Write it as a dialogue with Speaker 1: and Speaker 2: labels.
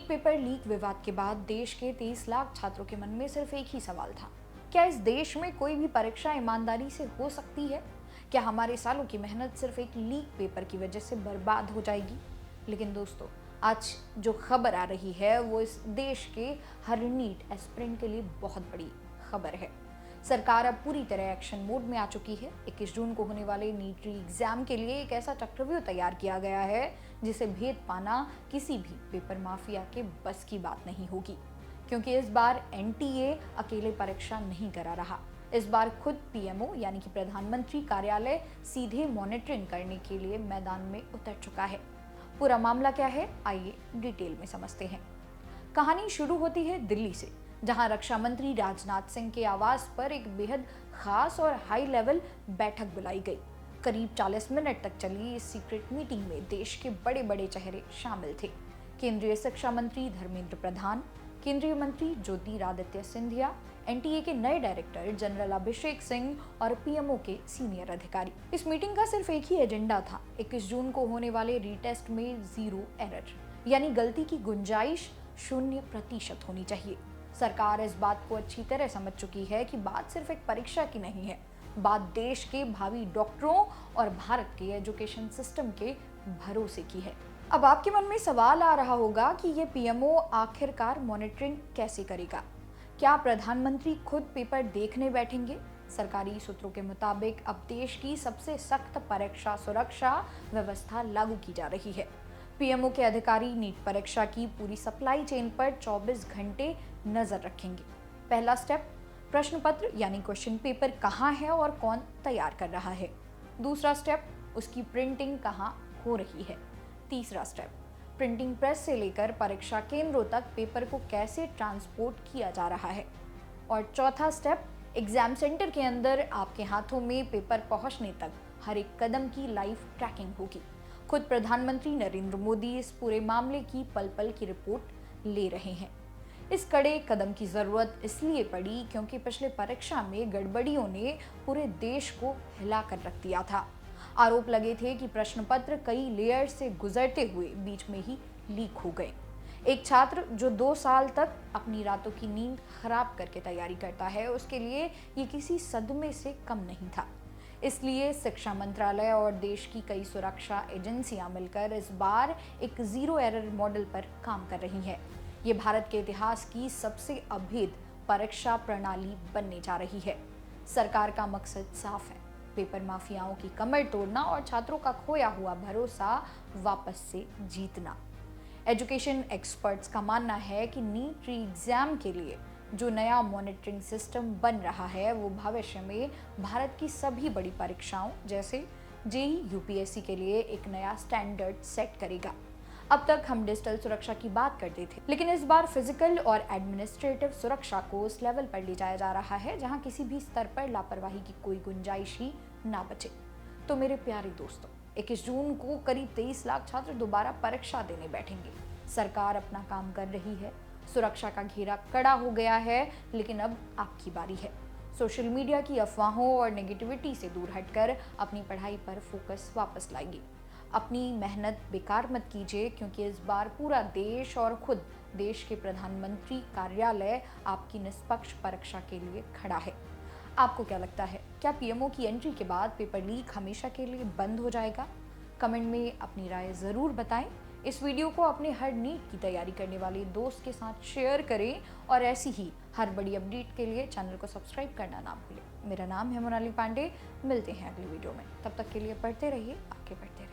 Speaker 1: NEET paper leak विवाद के बाद देश के 23 लाख छात्रों के मन में सिर्फ एक ही सवाल था। क्या इस देश में कोई भी परीक्षा ईमानदारी से हो सकती है? क्या हमारे सालों की मेहनत सिर्फ एक लीक पेपर की वजह से बर्बाद हो जाएगी? लेकिन दोस्तों, आज जो खबर आ रही है वो इस देश के हर नीट एस्पिरेंट के लिए बहुत बड़ी खबर है। सरकार अब पूरी तरह एक्शन मोड में आ चुकी है। 21 जून को होने वाले नीट री एग्जाम के लिए एक ऐसा चक्रव्यूह तैयार किया गया है जिसे भेद पाना किसी भी पेपर माफिया के बस की बात नहीं होगी, क्योंकि इस बार एनटीए अकेले परीक्षा नहीं करा रहा। इस बार खुद पीएमओ यानी कि प्रधानमंत्री कार्यालय सीधे मॉनिटरिंग करने के लिए मैदान में उतर चुका है। पूरा मामला क्या है, आइए डिटेल में समझते हैं। कहानी शुरू होती है दिल्ली से, जहां रक्षा मंत्री राजनाथ सिंह के आवास पर एक बेहद खास और हाई लेवल बैठक बुलाई गई। करीब 40 मिनट तक चली इस सीक्रेट मीटिंग में देश के बड़े बड़े चेहरे शामिल थे। केंद्रीय शिक्षा मंत्री धर्मेंद्र प्रधान, केंद्रीय मंत्री ज्योतिरादित्य सिंधिया, एनटीए के नए डायरेक्टर जनरल अभिषेक सिंह और पीएमओ के सीनियर अधिकारी। इस मीटिंग का सिर्फ एक ही एजेंडा था, 21 जून को होने वाले रीटेस्ट में 0 एरर, यानी गलती की गुंजाइश 0% होनी चाहिए। सरकार इस बात को अच्छी तरह समझ चुकी है कि बात सिर्फ एक परीक्षा की नहीं है, बात देश के भावी डॉक्टरों और भारत के एजुकेशन सिस्टम के भरोसे की है। अब आपके मन में सवाल आ रहा होगा कि ये पीएमओ आखिरकार मॉनिटरिंग कैसे करेगा? क्या प्रधानमंत्री खुद पेपर देखने बैठेंगे? सरकारी सूत्रों के मुताबिक अब देश की सबसे सख्त परीक्षा सुरक्षा व्यवस्था लागू की जा रही है। पीएमओ के अधिकारी नीट परीक्षा की पूरी सप्लाई चेन पर 24 घंटे नजर रखेंगे। पहला स्टेप, प्रश्न पत्र यानी क्वेश्चन पेपर कहाँ है और कौन तैयार कर रहा है। दूसरा स्टेप, उसकी प्रिंटिंग कहाँ हो रही है। तीसरा स्टेप, प्रिंटिंग प्रेस से लेकर परीक्षा केंद्रों तक पेपर को कैसे ट्रांसपोर्ट किया जा रहा है। और चौथा स्टेप, एग्जाम सेंटर के अंदर आपके हाथों में पेपर पहुंचने तक हर एक कदम की लाइव ट्रैकिंग होगी। खुद प्रधानमंत्री नरेंद्र मोदी इस पूरे मामले की पल पल की रिपोर्ट ले रहे हैं। इस कड़े कदम की जरूरत इसलिए पड़ी क्योंकि पिछले परीक्षा में गड़बड़ियों ने पूरे देश को हिला कर रख दिया था। आरोप लगे थे कि प्रश्न पत्र कई लेयर से गुजरते हुए बीच में ही लीक हो गए। एक छात्र जो 2 साल तक अपनी रातों की नींद खराब करके तैयारी करता है, उसके लिए ये किसी सदमे से कम नहीं था। इसलिए शिक्षा मंत्रालय और देश की कई सुरक्षा एजेंसियां मिलकर इस बार एक 0 एरर मॉडल पर काम कर रही है। ये भारत के इतिहास की सबसे अभेद परीक्षा प्रणाली बनने जा रही है। सरकार का मकसद साफ है, पेपर माफियाओं की कमर तोड़ना और छात्रों का खोया हुआ भरोसा वापस से जीतना। एजुकेशन एक्सपर्ट्स का मानना है कि नीट री एग्जाम के लिए जो नया मॉनिटरिंग सिस्टम बन रहा है वो भविष्य में भारत की सभी बड़ी परीक्षाओं जैसे जेईई, यूपीएससी के लिए एक नया स्टैंडर्ड सेट करेगा। अब तक हम डिजिटल सुरक्षा की बात करते थे, लेकिन इस बार फिजिकल और एडमिनिस्ट्रेटिव सुरक्षा को उस लेवल पर ले जाया जा रहा है जहां किसी भी स्तर पर लापरवाही की कोई गुंजाइश ही ना बचे। तो मेरे प्यारे दोस्तों, 21 जून को करीब 23 लाख छात्र दोबारा परीक्षा देने बैठेंगे। सरकार अपना काम कर रही है, सुरक्षा का घेरा कड़ा हो गया है, लेकिन अब आपकी बारी है। सोशल मीडिया की अफवाहों और नेगेटिविटी से दूर हटकर अपनी पढ़ाई पर फोकस वापस लाइए। अपनी मेहनत बेकार मत कीजिए, क्योंकि इस बार पूरा देश और खुद देश के प्रधानमंत्री कार्यालय आपकी निष्पक्ष परीक्षा के लिए खड़ा है। आपको क्या लगता है, क्या पीएमओ की एंट्री के बाद पेपर लीक हमेशा के लिए बंद हो जाएगा? कमेंट में अपनी राय ज़रूर बताएं। इस वीडियो को अपने हर नीट की तैयारी करने वाले दोस्त के साथ शेयर करें और ऐसी ही हर बड़ी अपडेट के लिए चैनल को सब्सक्राइब करना ना भूलें। मेरा नाम है मोनाली पांडे, मिलते हैं अगली वीडियो में। तब तक के लिए पढ़ते रहिए, आगे बढ़ते रहिए।